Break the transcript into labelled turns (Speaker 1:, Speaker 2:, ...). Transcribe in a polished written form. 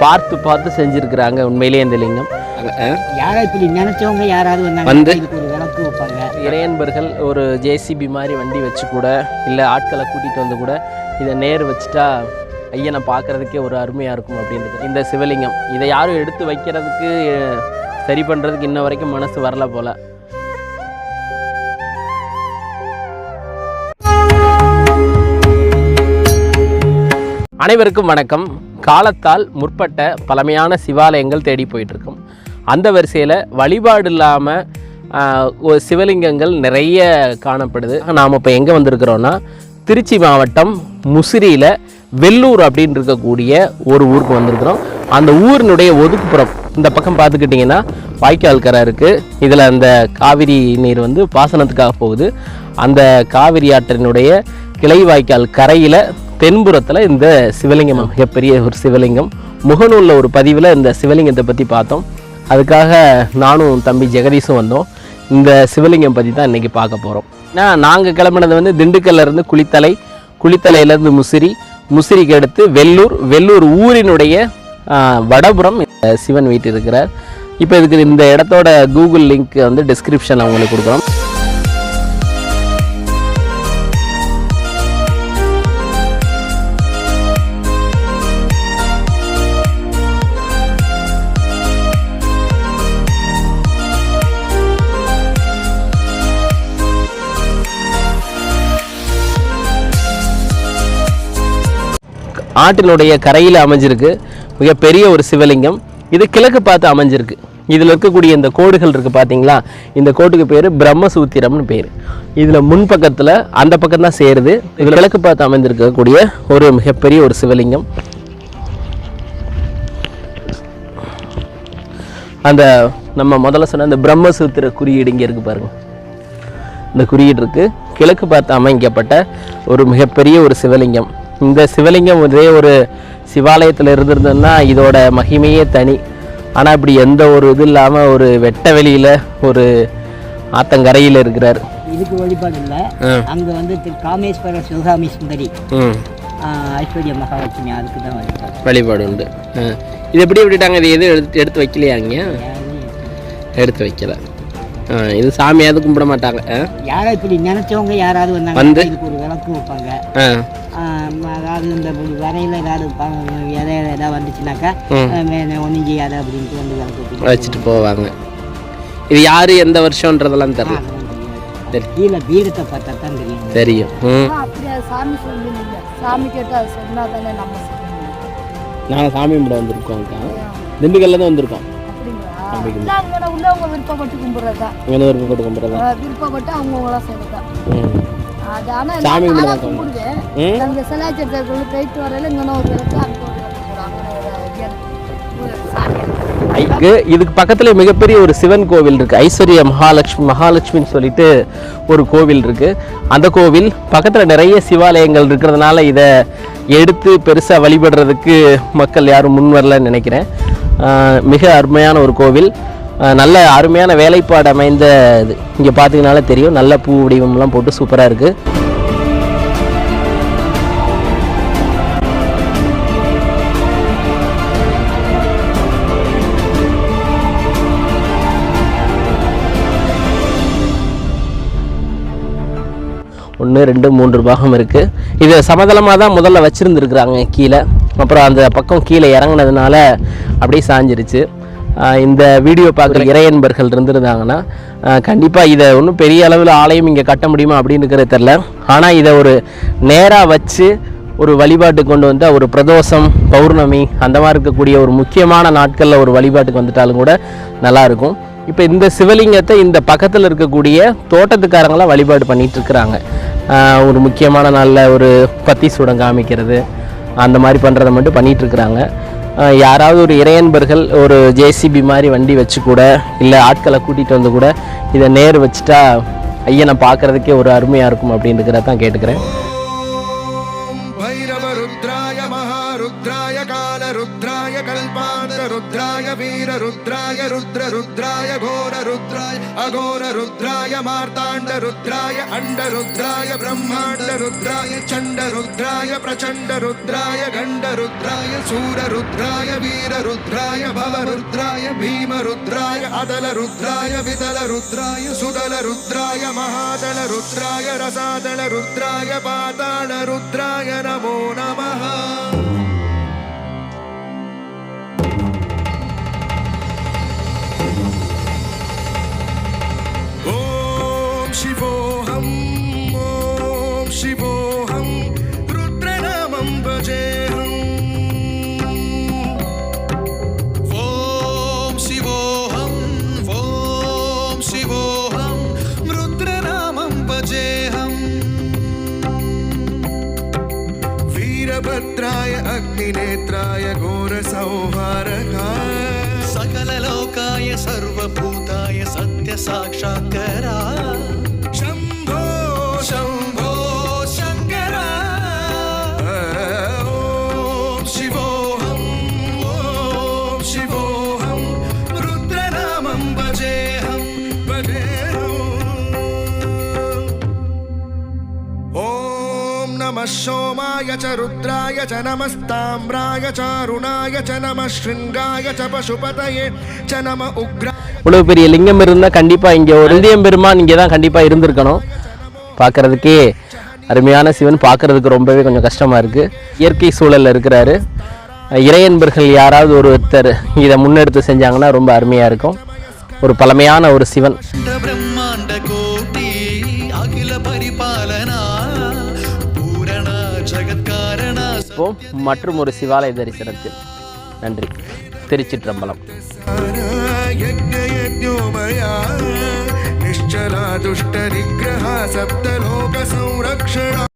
Speaker 1: பார்த்து பார்த்து செஞ்சுருக்கிறாங்க உண்மையிலேயே இந்த லிங்கம்.
Speaker 2: யாரோ இப்படி நினைச்சவங்க யாராவது வந்து ஒரு விளக்கு வைப்பாங்க.
Speaker 1: இறையன்பர்கள் ஒரு ஜேசிபி மாதிரி வண்டி வச்சு கூட இல்லை ஆட்களை கூட்டிகிட்டு வந்து கூட இதை நேர் வச்சுட்டா ஐயனை பார்க்குறதுக்கே ஒரு அருமையாக இருக்கும் அப்படின்றது இந்த சிவலிங்கம். இதை யாரும் எடுத்து வைக்கிறதுக்கு சரி பண்ணுறதுக்கு இன்ன வரைக்கும் மனசு வரல போல். அனைவருக்கும் வணக்கம். காலத்தால் முற்பட்ட பழமையான சிவாலயங்கள் தேடி போயிட்டுருக்கோம். அந்த வரிசையில் வழிபாடு இல்லாமல் சிவலிங்கங்கள் நிறைய காணப்படுது. நாம் இப்போ எங்கே வந்திருக்கிறோன்னா திருச்சி மாவட்டம் முசிறியில் வெள்ளூர் அப்படின்னு இருக்கக்கூடிய ஒரு ஊருக்கு வந்திருக்கிறோம். அந்த ஊரினுடைய ஒதுக்குப்புறம் இந்த பக்கம் பார்த்துக்கிட்டிங்கன்னா வாய்க்கால் கரை இருக்குது. இதில் அந்த காவிரி நீர் வந்து பாசனத்துக்காக போகுது. அந்த காவிரி ஆற்றினுடைய கிளை வாய்க்கால் கரையில் தென்புறத்தில் இந்த சிவலிங்கம், மிகப்பெரிய ஒரு சிவலிங்கம். முகநூலில் ஒரு பதிவில் இந்த சிவலிங்கத்தை பற்றி பார்த்தோம். அதுக்காக நானும் தம்பி ஜெகதீஷும் வந்தோம். இந்த சிவலிங்கம் பற்றி தான் இன்றைக்கி பார்க்க போகிறோம். நாங்கள் கிளம்பினது வந்து திண்டுக்கல்லேருந்து குளித்தலையிலேருந்து முசிறிக்கு அடுத்து வெள்ளூர் ஊரினுடைய வடபுறம் சிவன் வீட்டு இருக்கிறார். இப்போ இதுக்கு இந்த இடத்தோட கூகுள் லிங்க் வந்து டிஸ்கிரிப்ஷனில் அவங்களுக்கு கொடுக்குறோம். ஆற்றினுடைய கரையில் அமைஞ்சிருக்கு மிகப்பெரிய ஒரு சிவலிங்கம். இது கிழக்கு பார்த்து அமைஞ்சிருக்கு. இதில் இருக்கக்கூடிய இந்த கோடுகள் இருக்குது பார்த்தீங்களா, இந்த கோட்டுக்கு பேர் பிரம்மசூத்திரம்னு பேர். இதில் முன்பக்கத்தில் அந்த பக்கம் தான் சேருது. இதில் கிழக்கு பார்த்து அமைஞ்சிருக்கக்கூடிய ஒரு மிகப்பெரிய ஒரு சிவலிங்கம். அந்த நம்ம முதல்ல சொன்ன அந்த பிரம்மசூத்திர குறியீடு இங்கே இருக்குது பாருங்கள். இந்த குறியீடு இருக்குது. கிழக்கு பார்த்து அமைக்கப்பட்ட ஒரு மிகப்பெரிய ஒரு சிவலிங்கம். இந்த சிவலிங்கம் ஒரே ஒரு சிவாலயத்தில் இருந்திருந்ததுன்னா இதோட மகிமையே தனி. ஆனால் இப்படி எந்த ஒரு இது இல்லாமல் ஒரு வெட்ட வெளியில் ஒரு ஆத்தங்கரையில் இருக்கிறார்.
Speaker 2: இதுக்கு வழிபாடு இல்லை. அங்கே வந்து காமேஸ்வர சிவகாமி சுந்தரி ஐஸ்வர்ய மகாலட்சுமி, அதுக்கு தான்
Speaker 1: வழிபாடு உண்டு. இது எப்படி விட்டுட்டாங்க? இது எதுவும் எடுத்து வைக்கலையாங்க? எடுத்து வைக்கல. இது சாமியாவது கும்பிட மாட்டாங்க.
Speaker 2: யாரோ இப்படி நினைச்சவங்க யாராவது வந்து இதுக்கு ஒரு விளக்கு வைப்பாங்க. அதாவது இந்த வரையில் ஏதாவது வந்துச்சுனாக்கா ஒன்றும் செய்யாத அப்படின்ட்டு வந்து விளக்கு
Speaker 1: வச்சுட்டு போவாங்க. இது யாரு எந்த வருஷம்ன்றதெல்லாம் தெரியல.
Speaker 2: கீழே பீடத்தை பார்த்தா தான்
Speaker 1: தெரியும்.
Speaker 3: சாமி கேட்டா சொன்னா தானே நம்ம.
Speaker 1: நாங்கள் சாமி கும்பிட வந்திருக்கோம். திண்டுக்கல்ல தான் வந்திருக்கோம்.
Speaker 3: உள்ளவங்க விருப்பப்பட்டு கும்பிடுறதா, விருப்பப்பட்டு அவங்களாம் செய்யறதா. சாமி கும்பிடுவேன் சிலாச்சேர்த்தர்கள் போயிட்டு வரையில இங்கே ஒரு
Speaker 1: இதுக்கு பக்கத்துல மிகப்பெரிய ஒரு சிவன் கோவில் இருக்கு. ஐஸ்வர்ய மகாலட்சுமின்னு சொல்லிட்டு ஒரு கோவில் இருக்கு. அந்த கோவில் பக்கத்துல நிறைய சிவாலயங்கள் இருக்கிறதுனால இதை எடுத்து பெருசா வழிபடுறதுக்கு மக்கள் யாரும் முன் வரலன்னு நினைக்கிறேன். மிக அருமையான ஒரு கோவில், நல்ல அருமையான வேலைப்பாடு அமைந்த இது. இங்கே பார்த்தீங்கனாலே தெரியும், நல்ல பூ வடிவம்லாம் போட்டு சூப்பராக இருக்குது. ஒன்று 2 3 பாகம் இருக்குது. இது சமதளமாக தான் முதல்ல வச்சுருந்துருக்குறாங்க கீழே. அப்புறம் அந்த பக்கம் கீழே இறங்கினதுனால அப்படியே சாஞ்சிருச்சு. இந்த வீடியோ பார்க்குற இறையன்பர்கள் இருந்திருந்தாங்கன்னா கண்டிப்பாக இதை ஒன்றும் பெரிய அளவில் ஆலயம் இங்கே கட்ட முடியுமா அப்படின்னுக்கிறது தெரில. ஆனால் இதை ஒரு நேராக வச்சு ஒரு வழிபாட்டுக்கு கொண்டு வந்தால், ஒரு பிரதோஷம், பௌர்ணமி அந்த மாதிரி இருக்கக்கூடிய ஒரு முக்கியமான நாட்களில் ஒரு வழிபாட்டுக்கு வந்துட்டாலும் கூட நல்லாயிருக்கும். இப்போ இந்த சிவலிங்கத்தை இந்த பக்கத்தில் இருக்கக்கூடிய தோட்டத்துக்காரங்களாம் வழிபாடு பண்ணிகிட்ருக்குறாங்க. ஒரு முக்கியமான நாளில் ஒரு பத்தி சூடம் காமிக்கிறது அந்த மாதிரி பண்ணுறதை மட்டும் பண்ணிகிட்ருக்குறாங்க. யாராவது ஒரு இறையன்பர்கள் ஒரு ஜேசிபி மாதிரி வண்டி வச்சு கூட இல்லை ஆட்களை கூட்டிகிட்டு வந்து கூட இதை நேர் வச்சுட்டா ஐயனை பார்க்குறதுக்கே ஒரு அருமையாக இருக்கும் அப்படின்றத தான் கேட்டுக்கிறேன்.
Speaker 4: भैरवरुद्राय महारुद्राय कालरुद्राय कल्पान्तरुद्राय वीररुद्राय रुद्ररुद्राय घोररुद्राय अघोररुद्राय मार्ताण्डरुद्राय अण्डरुद्राय ब्रह्माण्डरुद्राय चण्डरुद्राय प्रचण्डरुद्राय गण्डरुद्राय सूररुद्राय वीररुद्राय भवरुद्राय भीमरुद्राय अदलरुद्राय विदलरुद्राय सुदलरुद्राय महादलरुद्राय रसादलरुद्राय पातालरुद्राय नमो नमः। ॐ शिवोऽहम् ॐ शिवोऽहम् रुद्रनामं भजेऽहम्। ॐ शिवोऽहम् ॐ शिवोऽहम् रुद्रनामं भजेऽहम्। वीरभद्राय अग्निनेत्राय घोरसंहारकाय सकललोकाय सर्वभूताय सत्यसाक्षात्करा शम्भो शम्भो शङ्करा। ॐ शिवोऽहम् ॐ शिवोऽहम् रुद्रनामं भजेऽहम् ॐ नमः सोमाय च रुद्राय च नमस्ताम्राय च अरुणाय च नमः शृङ्गाय च पशुपतये च नमः उग्र।
Speaker 1: இவ்வளோ பெரிய லிங்கம் இருந்தால் கண்டிப்பாக இங்கே ஒரு இந்தியம் பெருமான் இங்கே தான் கண்டிப்பாக இருந்திருக்கணும். பார்க்குறதுக்கே அருமையான சிவன், பார்க்குறதுக்கு ரொம்பவே கொஞ்சம் கஷ்டமாக இருக்குது. இயற்கை சூழலில் இருக்கிறாரு. இறையன்பர்கள் யாராவது ஒருத்தர் இதை முன்னெடுத்து செஞ்சாங்கன்னா ரொம்ப அருமையாக இருக்கும். ஒரு பழமையான ஒரு சிவன்.
Speaker 4: ब्रह्मांड कोटि अखिल परिपालना पूर्ण जगत्कारणा।
Speaker 1: இப்போ மற்றும் ஒரு சிவாலய தரிசனத்தில் நன்றி. திருச்சிற்றம்பலம்.
Speaker 4: यज्ञोमया निश्चला दुष्ट निग्रह सप्तलोक संरक्षणा।